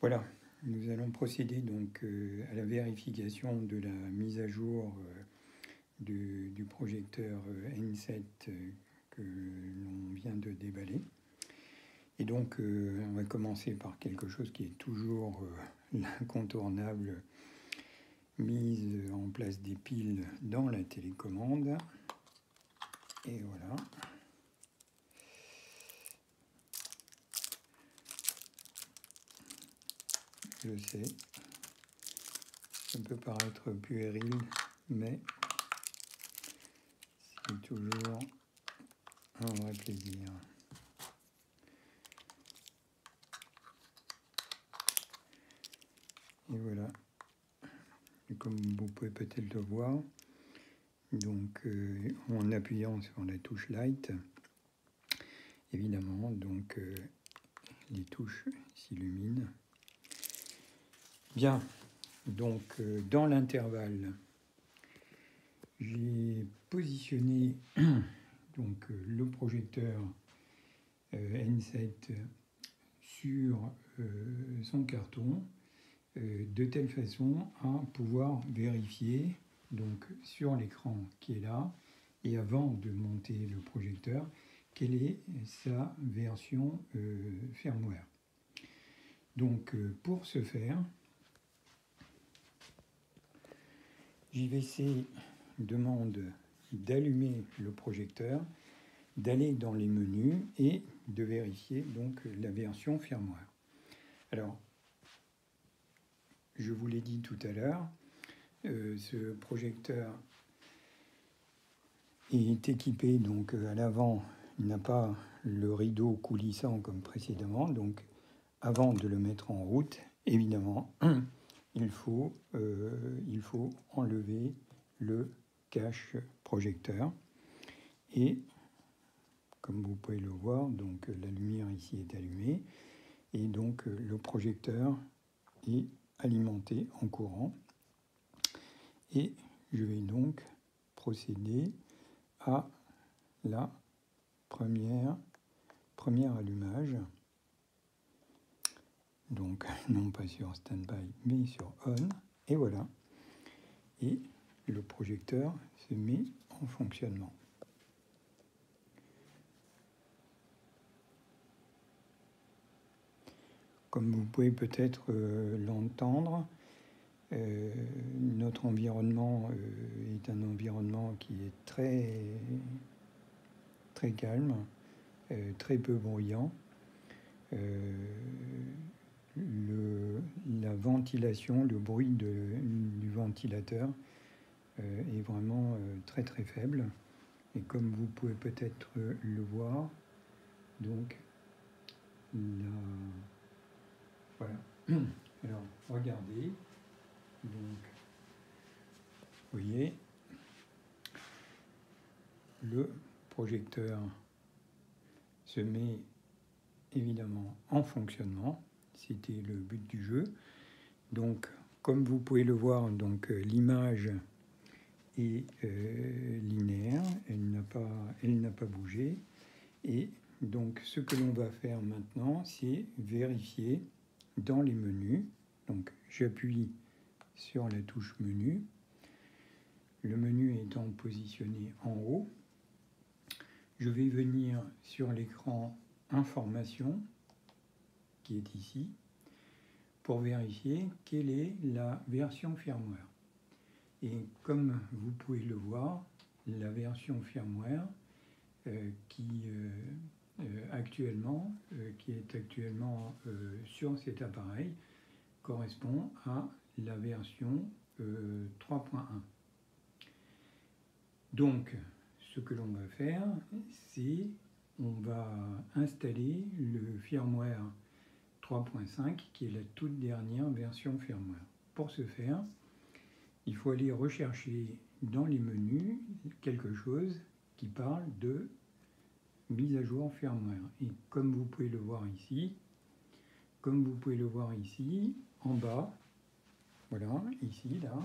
Voilà, nous allons procéder donc à la vérification de la mise à jour du projecteur N7 que l'on vient de déballer. Et donc on va commencer par quelque chose qui est toujours l'incontournable, mise en place des piles dans la télécommande. Et voilà. Je sais, ça peut paraître puéril, mais c'est toujours un vrai plaisir. Et voilà, et comme vous pouvez peut-être le voir, donc en appuyant sur la touche Light, évidemment, donc les touches s'illuminent. Bien, donc dans l'intervalle, j'ai positionné donc le projecteur N7 sur son carton de telle façon à pouvoir vérifier donc sur l'écran qui est là et avant de monter le projecteur quelle est sa version firmware. Donc pour ce faire, JVC demande d'allumer le projecteur, d'aller dans les menus et de vérifier donc la version firmware. Alors, je vous l'ai dit tout à l'heure, ce projecteur est équipé donc à l'avant, il n'a pas le rideau coulissant comme précédemment, donc avant de le mettre en route, évidemment, il faut enlever le cache projecteur et comme vous pouvez le voir, donc la lumière ici est allumée et donc le projecteur est alimenté en courant et je vais donc procéder à la première allumage, donc non pas sur standby mais sur on, et voilà, et le projecteur se met en fonctionnement. Comme vous pouvez peut-être l'entendre, notre environnement est un environnement qui est très calme, très peu bruyant. La ventilation, le bruit du ventilateur est vraiment très faible. Et comme vous pouvez peut-être le voir, donc voilà. Alors regardez, donc vous voyez, le projecteur se met évidemment en fonctionnement. C'était le but du jeu. Donc, comme vous pouvez le voir, donc l'image est linéaire, elle n'a pas bougé. Et donc, ce que l'on va faire maintenant, c'est vérifier dans les menus. Donc, j'appuie sur la touche menu. Le menu étant positionné en haut, je vais venir sur l'écran information qui est ici pour vérifier quelle est la version firmware. Et comme vous pouvez le voir, la version firmware qui est actuellement sur cet appareil correspond à la version 3.1. Donc, ce que l'on va faire, c'est on va installer le firmware 3.5 qui est la toute dernière version firmware. Pour ce faire, il faut aller rechercher dans les menus quelque chose qui parle de mise à jour firmware. Et comme vous pouvez le voir ici, en bas, voilà, ici, là,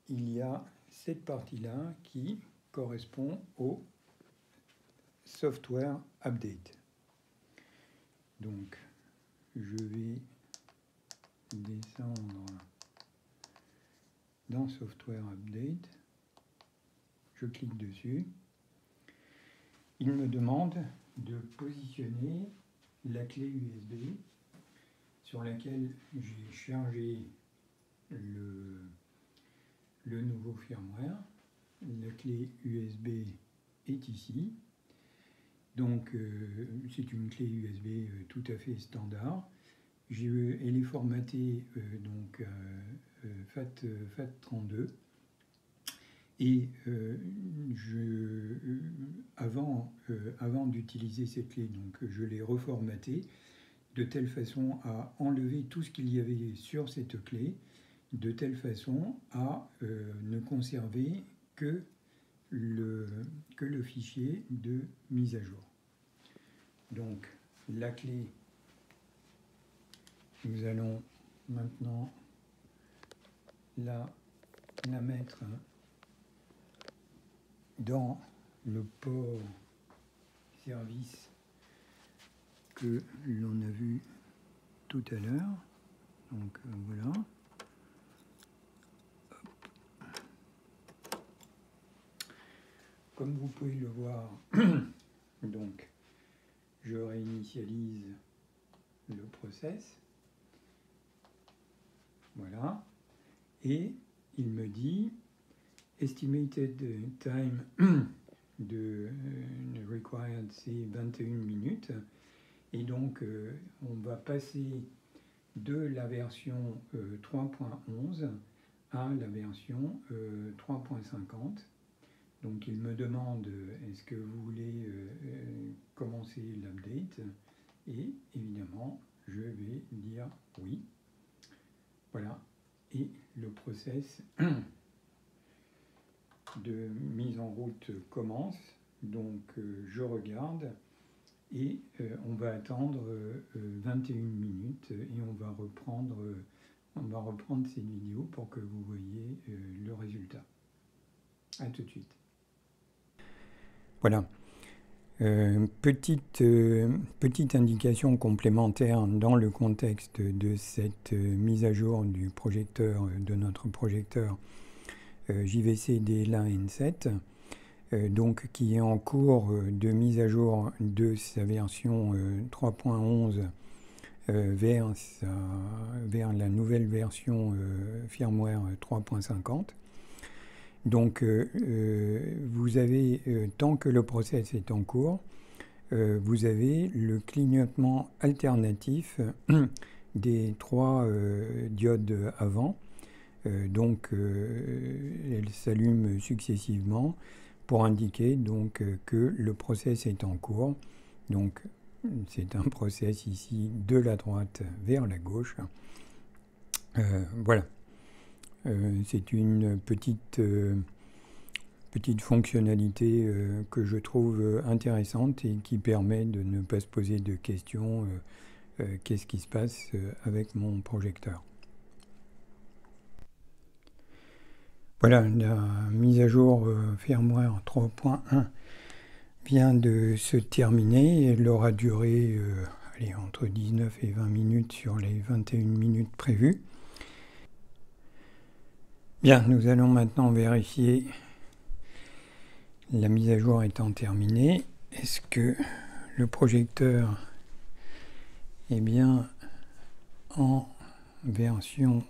il y a cette partie-là qui correspond au software update. Donc, je vais descendre dans Software Update, je clique dessus, il me demande de positionner la clé USB sur laquelle j'ai chargé le nouveau firmware. La clé USB est ici. Donc c'est une clé USB tout à fait standard. Elle est formatée donc FAT32. Et avant d'utiliser cette clé, donc je l'ai reformatée de telle façon à enlever tout ce qu'il y avait sur cette clé, de telle façon à ne conserver que le fichier de mise à jour. Donc la clé, nous allons maintenant la mettre dans le port service que l'on a vu tout à l'heure. Donc voilà. Comme vous pouvez le voir, donc je réinitialise le process. Voilà. Et il me dit estimated time de required, c'est 21 minutes. Et donc on va passer de la version 3.11 à la version 3.50. Donc il me demande est-ce que vous voulez commencer l'update, et évidemment je vais dire oui. Voilà, et le process de mise en route commence. Donc je regarde et on va attendre 21 minutes et on va reprendre cette vidéo pour que vous voyez le résultat. À tout de suite. Voilà. Petite indication complémentaire dans le contexte de cette mise à jour du projecteur, de notre projecteur JVC DLA-N7, donc qui est en cours de mise à jour de sa version 3.11 vers la nouvelle version firmware 3.50. Donc vous avez, tant que le process est en cours, vous avez le clignotement alternatif des 3 diodes avant. Donc elles s'allument successivement pour indiquer donc que le process est en cours. Donc c'est un process ici de la droite vers la gauche. Voilà. C'est une petite fonctionnalité que je trouve intéressante et qui permet de ne pas se poser de questions qu'est-ce qui se passe avec mon projecteur. Voilà, la mise à jour firmware 3.1 vient de se terminer. Elle aura duré entre 19 et 20 minutes sur les 21 minutes prévues. Bien, nous allons maintenant vérifier la mise à jour étant terminée. Est-ce que le projecteur est bien en version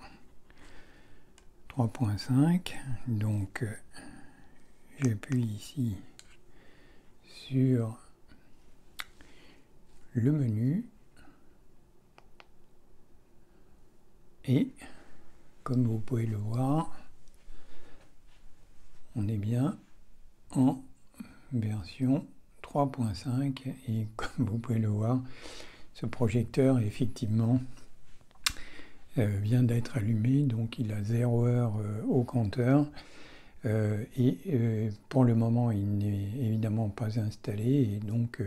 3.5? Donc, j'appuie ici sur le menu et, comme vous pouvez le voir, on est bien en version 3.5 et comme vous pouvez le voir, ce projecteur effectivement vient d'être allumé, donc il a 0 heure au compteur et pour le moment il n'est évidemment pas installé et donc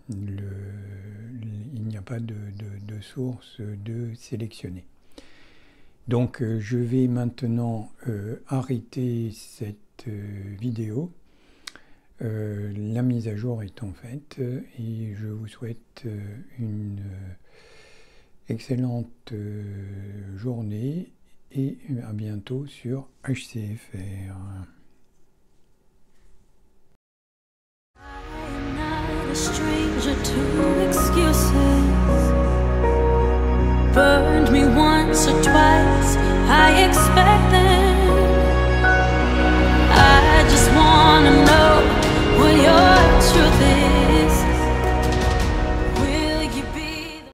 il n'y a pas de source de sélectionner. Donc je vais maintenant arrêter cette vidéo La mise à jour est en faite et je vous souhaite une excellente journée et à bientôt sur HCFR.